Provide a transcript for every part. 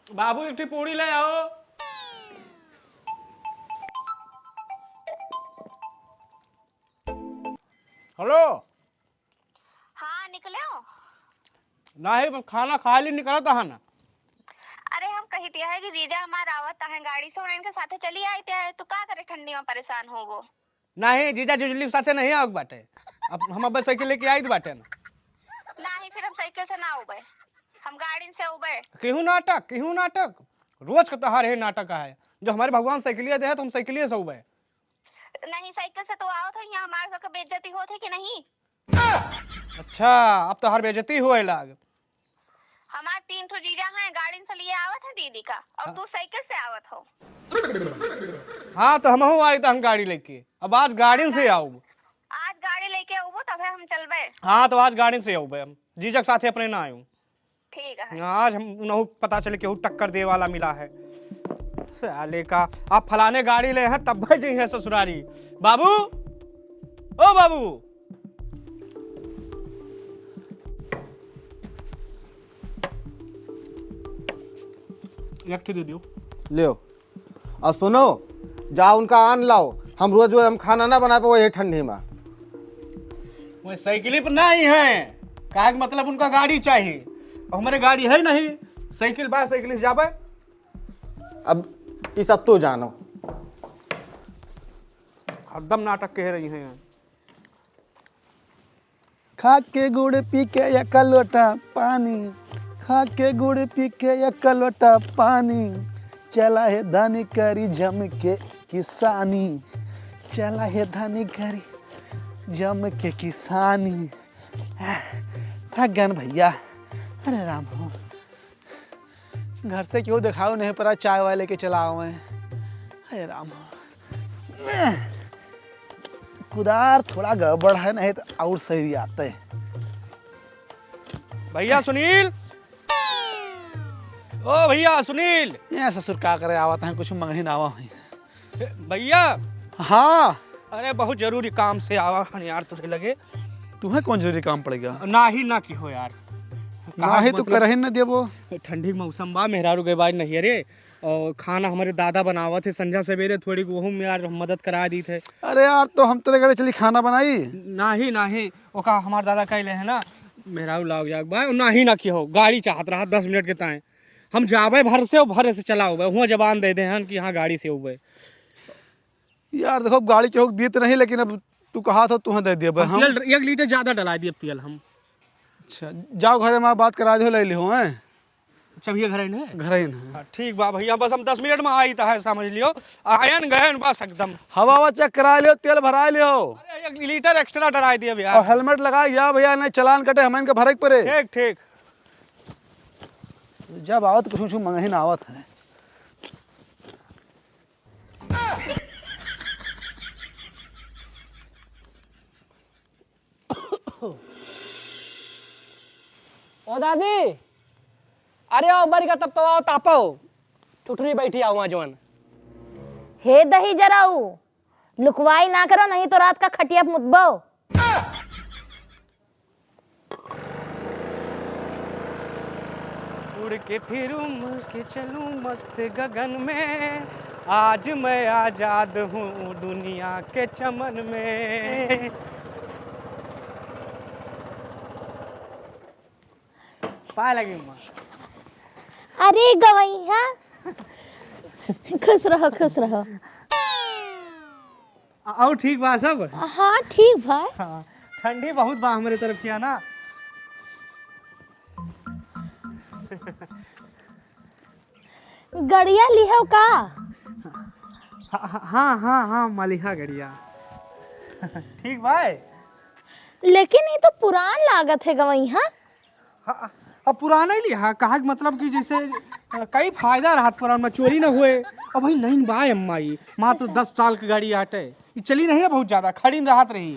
बाबू एक ठी पूड़ी ले आओ। हेलो। हाँ निकले हो? नहीं बस खाना खा ली निकला था ना। अरे हम कही दिया है कि जीजा हमारा आवत है गाड़ी से, उनके साथे चली आई है तो का करे, ठंडी में परेशान हो वो। नहीं जीजा जुजली के साथे नहीं आओ बाटे। अब हम अब साइकिल लेके आई बाटे ना। नहीं फिर हम साइकिल से ना उबे, हम गाड़ी से उबे। क्यों नाटक रोज का त्योहार है नाटक का है। जो हमारे भगवान साइकिलिया दे है तो हम साइकिलिया से उबे। नहीं साइकिल से तो आओ थे, यहाँ हमारे सबके बेइज्जती होती कि नहीं। अच्छा अब तो हर बेइज्जती हुए लाग। हमारे 3 ठो जीजा हैं, गाड़ी से लिए आवत है दीदी का, और तू साइकिल से आवत हो। हाँ तो हम आई तो हम गाड़ी लेके, अब आज गाड़ी से आऊ। आज गाड़ी लेके उबो तब हम चलबे। हाँ तो आज गाड़ी से आऊ हम जीजा के साथे अपने ना आऊ। ठीक है। आज हम उन्हों पता चले केहू टक्कर दे वाला मिला है साले का। आप फलाने गाड़ी ले हैं तब भाई जी है ससुरारी। बाबू ओ बाबू। एक ठे दे दियो। ले और सुनो, जाओ उनका आन लाओ। हम रोज हम खाना ना बना पाए ठंडी में। वो साइकिल पर नहीं है का मतलब उनका गाड़ी चाहिए और हमारे गाड़ी है नहीं। साइकिल बा साइकिल से जाबे। अब ये सब तो जानो। हरदम नाटक कह रही हैं। खा के गुड़ पी के एक लोटा पानी, खा के गुड़ पी के एक लोटा पानी, चला है धानी करी जम के किसानी, चला है धानी करी जम के किसानी। थक गन भैया। अरे राम हो, घर से क्यों दिखाओ नहीं पड़ा, चाय वाय लेके चला हुए हैं। अरे राम हो, कुदार थोड़ा गड़बड़ है, नहीं तो और सही आते हैं। भैया सुनील, ओ भैया सुनील। ये ससुर का करे आवत है, कुछ मंगही ना आवा है। भैया हाँ अरे बहुत जरूरी काम से आवा हन यार तुझे लगे। तुम्हें कौन जरूरी काम पड़ेगा? ना ही ना की हो यार। ना ही तो करही न देबो। ठंडी मौसम बा, मेहरारू के बाद नहीं रे। और खाना हमारे दादा बनावा थे संझा सवेरे, थोड़ी वो में यार मदद करा दी थे। अरे यार तो हम तेरे घरे चली खाना बनाई। नाही ओका हमारे दादा कहले है ना मेहरारू लाग जाग बा। नाही ना की हो, गाड़ी चाहत रहा 10 मिनट के ताए हम जाबे भर से और भर से चला हुए हुआ जबान दे दे हन कि हाँ गाड़ी से हुए। यार देखो गाड़ी के होक दीत नहीं, लेकिन अब तू कहा था तुम्हें दे दिए हम। 1 लीटर ज्यादा डला दिए तेल हम। अच्छा जाओ घरे में बात करा दो, ले लियो हैं। चलिए घर ने घर ही ना। ठीक बा भैया, बस हम 10 मिनट में आई था है समझ लियो। आयन गयन बस एकदम। हवा हवा चेक करा लियो, तेल भरा लियो। अरे 1 लीटर एक्स्ट्रा डरा दिए भैया। और हेलमेट लगा या भैया, नहीं चलान कटे हम इनके भरे पड़े। ठीक ठीक। जब आवत कुछ कुछ मंगही ना आवत है। ओ दादी, अरे ओ बरी का तब तो आओ तापो, ठुठरी बैठी आओ वहाँ जवान। हे दही जराऊ, लुकवाई ना करो नहीं तो रात का खटिया मुदबो। उड़ के फिरूं के चलूं मस्त गगन में, आज मैं आजाद हूँ दुनिया के चमन में। पाए लगी माँ। अरे गवैया, खुश रहो खुश रहो। और ठीक बा सब? हाँ ठीक भाई। हाँ, ठंडी बहुत बा हमारे तरफ किया ना। गड़िया लिहो का? हाँ मलिहा गड़िया। ठीक भाई। लेकिन ये तो पुरान लागत है गवैया। हाँ, अब पुराना ही लिया कहा मतलब कि जैसे कई फायदा रहा पुरान में, चोरी ना हुए। अब भाई नहीं बा अम्मा ये मात्र 10 साल की गाड़ी आटे, ये चली नहीं है बहुत ज्यादा, खड़ी राहत रही।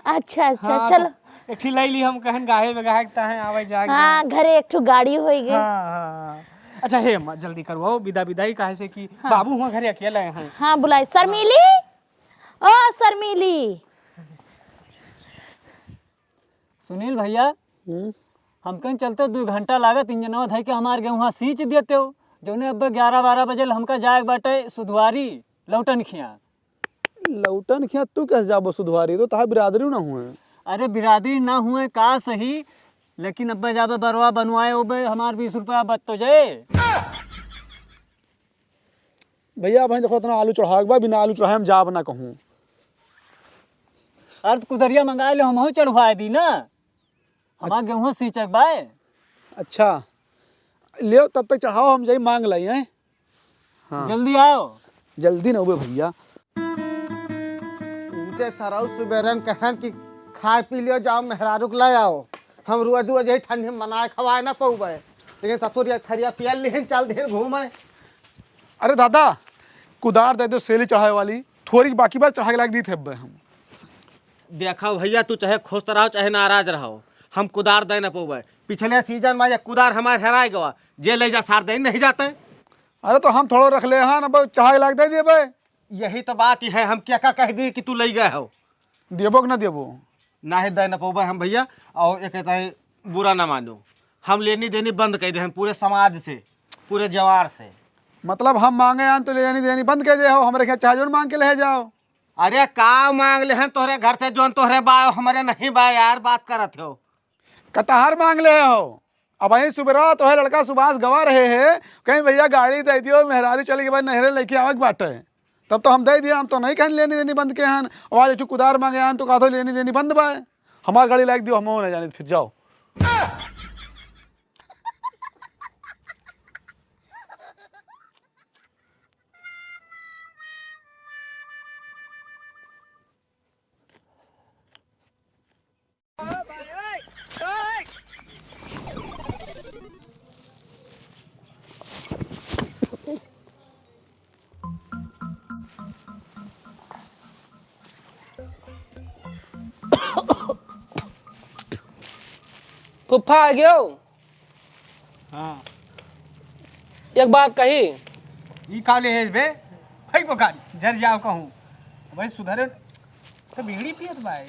अच्छा अच्छा हाँ, चलो तो एक ली ली हम कहन गाहे में गाहकता है आवे जाके। हाँ घरे एक ठो गाड़ी होई गई। हाँ। अच्छा हे अम्मा जल्दी करवाओ विदाई काहे से कि बाबू वहाँ घरे अकेले हैं। हाँ बुलाई शर्मिली, ओ शर्मिली। सुनील भैया, हम कहीं चलते 2 घंटा लागत इंजनवा धै के हमारे गेहूँ सींच देते हो, जौने अब 11-12 बजे हमका जाए बाटे सुधवारी लौटन खिया। लौटन खिया तू कैसे जाबो सुधवारी, तो ताहा बिरादरी ना हुए। अरे बिरादरी ना हुए का सही, लेकिन अब्बा जाबे बरवा बनवाए ओबे हमार 20 रुपया बच तो जाए। भैया भाई देखो इतना आलू चढ़ा के बा, बिना आलू चढ़ाए हम जाब ना कहूँ। अर्ध कुदरिया मंगा ले हमहू चढ़वाए दी ना, हमार गेहूं सींचक बाए। अच्छा लियो तब तक चढ़ाओ, हम जाई मांग लाई हैं। हाँ जल्दी आओ। जल्दी ना हुए भैया। इनसे सराउ सुबेरन कहन कि खाए पी लियो जाओ मेहरारू के ले आओ, हम रोज रोज यही ठंडी में बनाए खवाए ना पौबे, लेकिन ससुर ये खरिया पियल लेकिन चल देर घूमे। अरे दादा कुदार दे दो सेली चढ़ाए वाली, थोड़ी बाकी बात चढ़ा के लायक दी थे अब्बे हम। देखा भैया तू चाहे खुश रहो चाहे नाराज रहो, हम कुदार दे ना पौबे। पिछले सीजन में ये कुदार हमारे हराए गवा, जे ले जा सार दे नहीं जाते। अरे तो हम थोड़ा रख ले हाँ ना चढ़ा के लायक दे दिए भाई। यही तो बात ही है, हम क्या क्या कह दी कि तू ले गए हो। देबो कि ना देबो? ना ही दे ना पौबे हम भैया, और ये कहता है बुरा ना मानो, हम लेनी देनी बंद कर दे हम पूरे समाज से, पूरे जवार से। मतलब हम मांगे आन तो लेनी देनी बंद कर दे हो, हमारे क्या चाहे जो मांग के ले जाओ। अरे का मांग ले हैं तोहरे घर से, जो तोहरे बाय हमारे नहीं बाय यार, बात करत हो। कटहर मांग ले हो। अब वही सुबह तो है लड़का सुभाष गवा रहे हैं, कहीं भैया गाड़ी दे दियो मेहरारी चले के बाद नहरे लेके आवक बाटे, तब तो हम दे दिया। हम तो नहीं कहीं लेनी देनी बंद के हन, आवाज कुदार मांगे आन तो कहा तो लेनी देनी बंद बाय। हमारी गाड़ी लायक दियो, हम नहीं जाने फिर जाओ। फुफ्फा आ गयो। हाँ एक बात कही। ई काले है बे भाई बकारी जर जाओ कहूँ भाई सुधरे तो बीड़ी पियत भाई।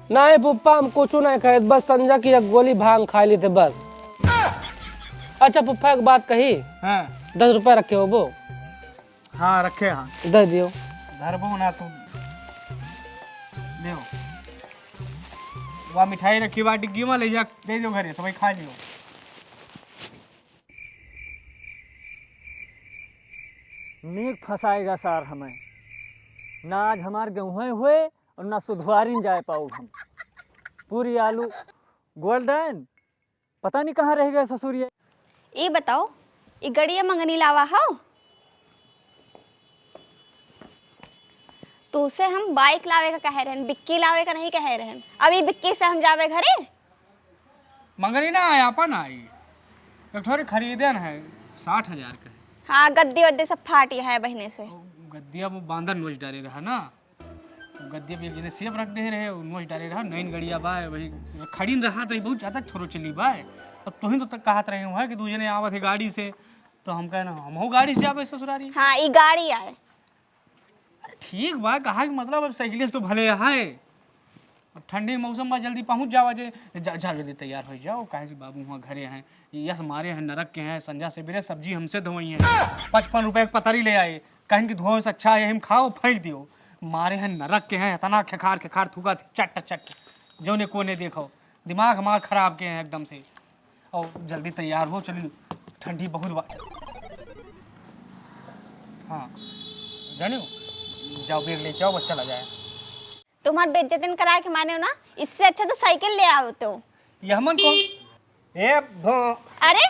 नहीं पुप्पा हम कुछ नहीं खाए, बस संजय की एक गोली भांग खा ली थे बस। अच्छा पुप्पा एक बात कही। हाँ 10 रुपए रखे हो वो? हाँ रखे हाँ दे दियो। धरबो ना तुम ले वहाँ मिठाई रखी बा डिग्गी में, ले जा दे दो घरे सब खा लियो। नीक फंसाएगा सार हमें, ना आज हमारे गेहूं हुए और ना सुधवारी जाए पाओ हम। पूरी आलू गोल्डन पता नहीं कहाँ रह गए ससुरिया। ये बताओ ये गड़िया मंगनी लावा हो तो उसे हम बाइक लावे का कह रहे हैं, बिक्की लावे का नहीं कह रहे हैं। अभी बिक्की से हम जावे घरे। मंगनी ना आया अपन आई एक थोड़ी खरीदे न है 60,000 का है। हाँ गद्दी वद्दी सब फाटी है बहने से। गद्दिया वो बांधर नोच डाले रहा ना, गद्दे पे जिन्हें सेब रख दे रहे नोच डाले रहा। नईन गड़िया बाय वही खड़ी न रहा तो बहुत ज़्यादा थोड़ो चली बाय। अब तुही तो तक कहत रहे हुआ कि दूजे ने आवत है गाड़ी से, तो हम कहना हम गाड़ी से जावे ससुरारी। हाँ ये गाड़ी आए ठीक बा कहा कि मतलब अब साइकिल से तो भले है, अब ठंडी के मौसम में जल्दी पहुंच जावा जा जल्दी तैयार हो जाओ। काहे से बाबू वहाँ घरे हैं, यस मारे हैं नरक के हैं। संजा से बिरे सब्जी हमसे धोई हैं, 55 रुपए की पतरी ले आए, कहीं की धोए से अच्छा है हम खाओ फेंक दियो। मारे हैं नरक के हैं, इतना खेखार थूका चट चट जो ने कोने देखो दिमाग हमार खराब के हैं एकदम से। और जल्दी तैयार हो चलिए ठंडी बहुत बा। हाँ जानियो जाओ बैग ले जाओ बच्चा लगा है। तुम्हारे बेइज्जती कराए के माने हो ना, इससे अच्छा तो साइकिल ले आओ। तो ये हमन कौन ए अरे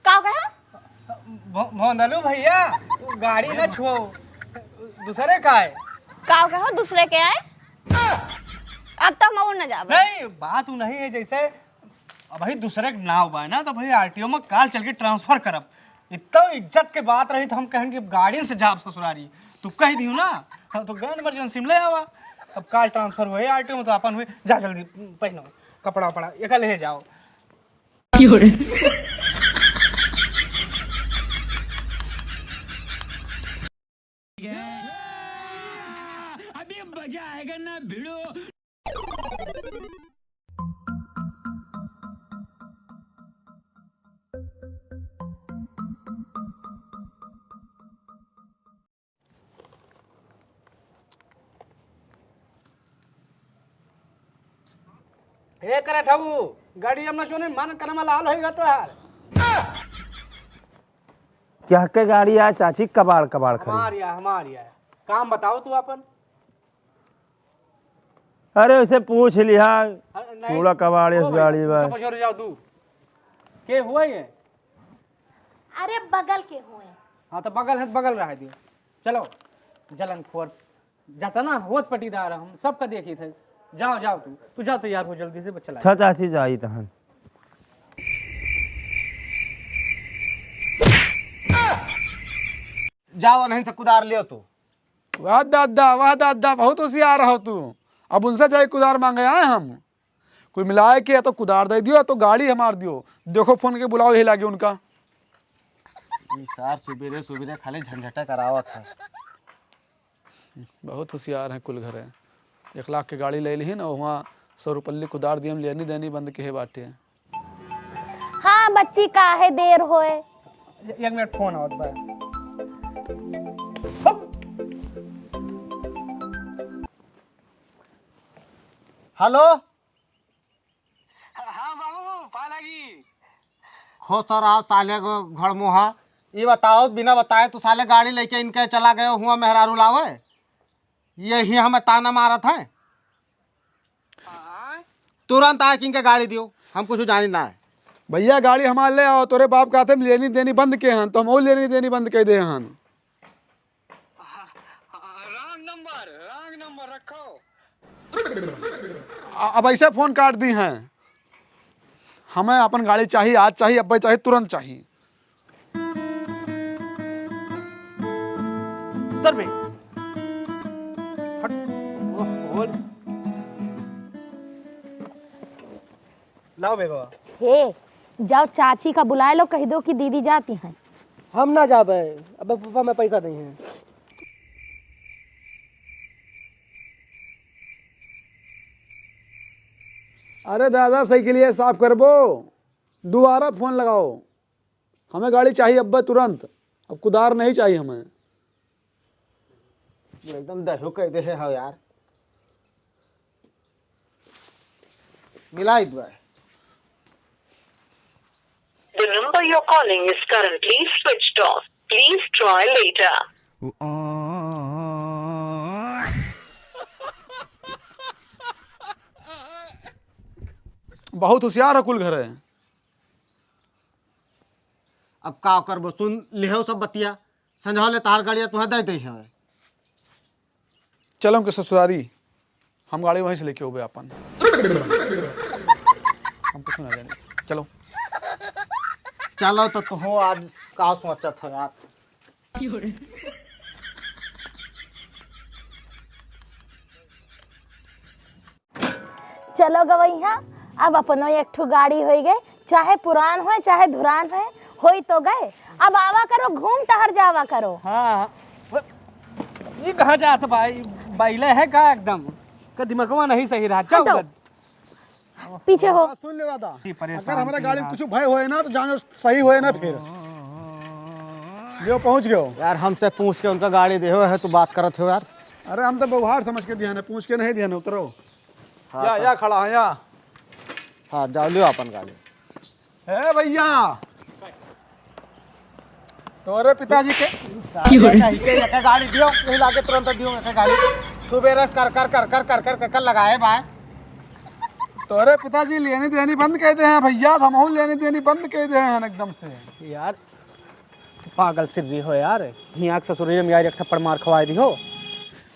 का कहो भोंदलू भैया गाड़ी ना छुओ दूसरे का है। का कहो दूसरे के आए। अब तो हम न जावे। नहीं बात उ नहीं है, जैसे अब भाई दूसरे के नाव बा ना तो भाई आरटीओ में काल चल के ट्रांसफर करब। इतना इज्जत के बात रही तो हम कहें कि गाड़ी से जाब ससुरारी, तू कह दियो ना तो गए इमरजेंसी में ले आवा। अब काल ट्रांसफर हुए आरटीओ में तो अपन हुए जा जल्दी पहनो कपड़ा वपड़ा एक ले जाओ। हे करे ठगू गाड़ी हमने चोने मन कनमा लाल होएगा तो यार क्या के गाड़ी है चाची कबाड़ कबाड़ खड़ी? हमारी है काम बताओ तू अपन। अरे उसे पूछ लिया नहीं, पूरा कबाड़ इस गाड़ी में। सब छोड़ जाओ तू के हुआ ये? अरे बगल के हुए। हाँ तो बगल है तो बगल रह दियो। चलो जलन खोर जाता ना होत पटीदार हम सबका देखी थे। जाओ जाओ तू जाओ तैयार हो जल्दी से चला। अच्छा चाची जाई तहन। जाओ नहीं से कुदार लियो तू। वाह दादा बहुत होशियार हो तू। अब उनसे जाए कुदार मांगे आए हम। कोई मिलाए के या तो कुदार दे दियो तो गाड़ी हमार दियो। देखो फोन के बुलाओ यही लागे उनका। सर सुबेरे सुबेरे खाली झंझटा करावत है। बहुत होशियार है कुल घर है। 1 लाख के गाड़ी ले ली ना वहाँ 100 रुपये कुदार दिए लेनी देनी बंद के बाटे। हाँ बच्ची का है देर होए। 1 मिनट फोन आवत बा। हेलो हाँ बाबू पा लगी। हो सर आओ साले को घर मुहा। ये बताओ बिना बताए तो साले गाड़ी लेके इनके चला गए हुआ मेहरारू लावे। यही हमें ताना मारत है। तुरंत आके इनके गाड़ी दियो हम कुछ जानी ना है। भैया गाड़ी हमारे ले आओ। तोरे बाप कहते हम लेनी देनी बंद के हन तो हम लेनी देनी बंद कर दे हन। रॉन्ग नंबर रखो। अब ऐसे फोन काट दी हैं। हमें अपन गाड़ी चाहिए आज चाहिए अब चाहिए तुरंत चाहिए। उधर में हट बोल लाओ बेगवा। हे जाओ चाची का बुलाए लो कह दो कि दीदी जाती हैं। हम ना जाबे अब पापा में पैसा नहीं है। अरे दादा साइकिल साफ करबो दोबारा फोन लगाओ। हमें गाड़ी चाहिए अब तुरंत। अब कुदार नहीं चाहिए हमें। एकदम दहु कह दे है यार। मिला इधर। The number you're calling is currently switched off. Please try later. बहुत होशियार है कुल घर है। अब का करबो सुन लिहो सब बतिया संझो ले तार गाड़िया तुहे दे दे है। चलो के ससुरारी हम गाड़ी वहीं से लेके हो गए अपन। हम कुछ ना जाने। चलो चलो तो हो आज का सोचत हो यार। चलो गवैया अब अपनो एक ठो गाड़ी हो गए चाहे पुरान हो चाहे धुरान हो तो गए। अब आवा करो घूम टहर जावा करो। हाँ ये कहाँ जात भाई बैले है का एकदम का दिमागवा नहीं सही रहा। चल हटो, पीछे हो। सुन ले दादा परेशान अगर हमारे की गाड़ी में यार। कुछ भय होए ना तो जानो सही होए ना फिर लियो पहुंच गयो। यार हमसे पूछ के उनका गाड़ी दे है तो बात करत हो यार। अरे हम तो व्यवहार समझ के दिया है पूछ के नहीं दिया है। उतरो हाँ, या खड़ा है या। हाँ जाओ लियो अपन गाड़ी। है भैया तोरे पिताजी के के गाड़ी दियो नहीं लागे तुरंत दियो के गाड़ी। सुबेरे कर लगाए भाई। तोरे पिताजी लेनी देनी बंद कर दे हैं भैया। हम लेनी देनी बंद कर दे हैं एकदम से। यार पागल सिर भी हो यार। हियाँ के ससुर में यार एक थप्पड़ मार खवाए दी हो।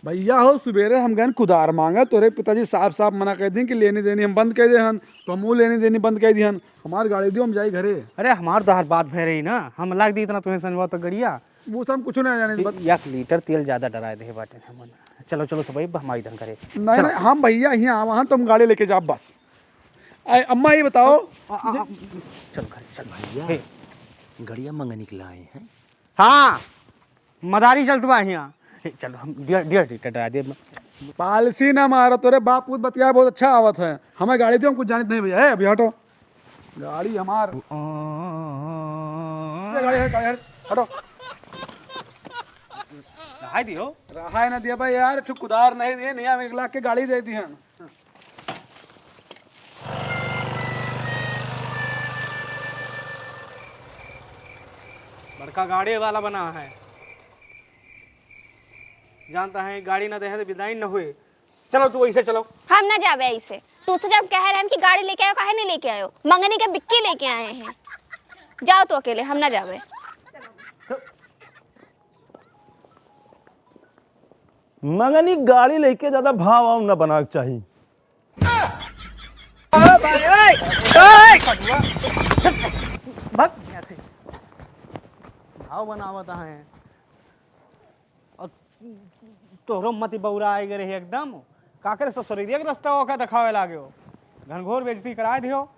भैया हो सवेरे हम गए कुदार मांगा तोरे पिताजी साफ साफ मना कर दी कि लेनी देनी हम बंद कर दे हन तो हम लेनी देनी बंद कर दी हन। हमार गाड़ी दियो हम जाई घरे। अरे हमार तो हर बात भय रही ना। हम लाग दी इतना तुम्हें समझवा तो गड़िया वो सब कुछ नहीं जाने बस। 1 लीटर तेल ज्यादा डराए दे बाटे हमन। चलो चलो सब हमारी धन करे। नहीं नहीं हम भैया यहाँ वहाँ तुम गाड़ी लेके जाओ बस। अम्मा ये बताओ चल घर चल भैया। गड़िया मंगा निकला आए हैं। हाँ मदारी चल तुम यहाँ। चलो हम 1.5 लीटर डरा दे। पॉलिसी ना मारो तोरे बाप पूत बतिया बहुत अच्छा आवत है। हमें गाड़ी दियो हम कुछ जानित नहीं भैया। अभी हटो गाड़ी हमार गाड़ी है हटो। रहा दियो रहा ना दिया भाई यार कुदार नहीं दिए नहीं हम 1 लाख की गाड़ी दे दी हैं। बड़का गाड़ी वाला बना है, जानता है गाड़ी ना दे तो विदाई न हुए। चलो तू ऐसे चलो। हम ना जावे ऐसे। तुझसे जब कह रहे हैं कि गाड़ी लेके आओ, काहे नहीं लेके आयो? मंगनी के बिक्की लेके आए हैं। जाओ तो अकेले, हम ना जावे। मंगनी गाड़ी लेके ज्यादा भाव वाव न बना के चाहिए। भाग यहाँ से। भाव बनावता है और तोहरो मती बौरा आए गए एकदम। काकर ससुरी के रास्ता होकर दिखावे लागे हो, घनघोर बेइज्जती कराए दियो।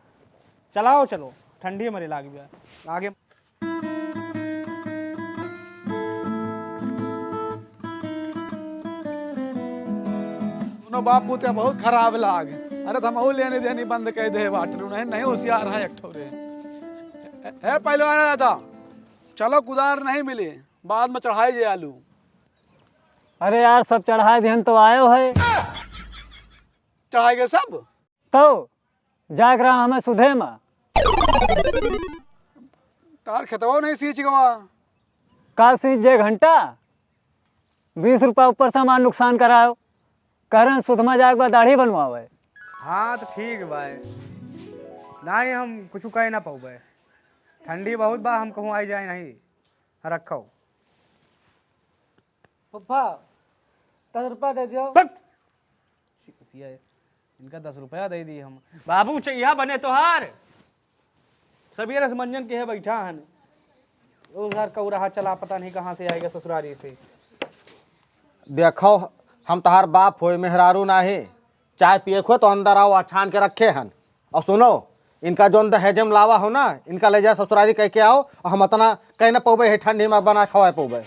चलाओ चलो, ठंडी मरे लाग गया आगे। दोनों बाप पुत्र बहुत खराब लाग। अरे हम लेने देनी बंद कर दे बाटरू नहीं होशियार है एक ठोरे है पहलवान आया था। चलो कुदार नहीं मिली, बाद में चढ़ाई जे आलू। अरे यार सब चढ़ाए ध्यान तो आयो है, चढ़ाई गए सब तो जाग रहा हमें सुधे में। तार खेतवा नहीं सींच गवा। का सीजे घंटा 20 रुपया ऊपर सामान नुकसान करायो। कह रहे हैं सुध में जाके बाद दाढ़ी बनवावे। हाँ तो ठीक भाई, नहीं हम कुछ कह ना पाओ। ठंडी बहुत बा, हम कहूँ आई जाए नहीं रखो। पप्पा 10 रुपया दे दियो। इनका 10 रुपया दे दी हम। बाबू चाहिए बने तोहार सभी रसमंजन के है बैठा है। उधर कौ रहा चला, पता नहीं कहाँ से आएगा ससुरारी से। देखो हम तहार बाप हो, मेहरारू नाही। चाय पिए खो तो अंदर आओ, छान के रखे हन। और सुनो, इनका जो दहेजम लावा हो ना, इनका ले जा ससुरारी कह के आओ। और हम इतना कह ना पौबे ठंडी में बना खवा पौबे।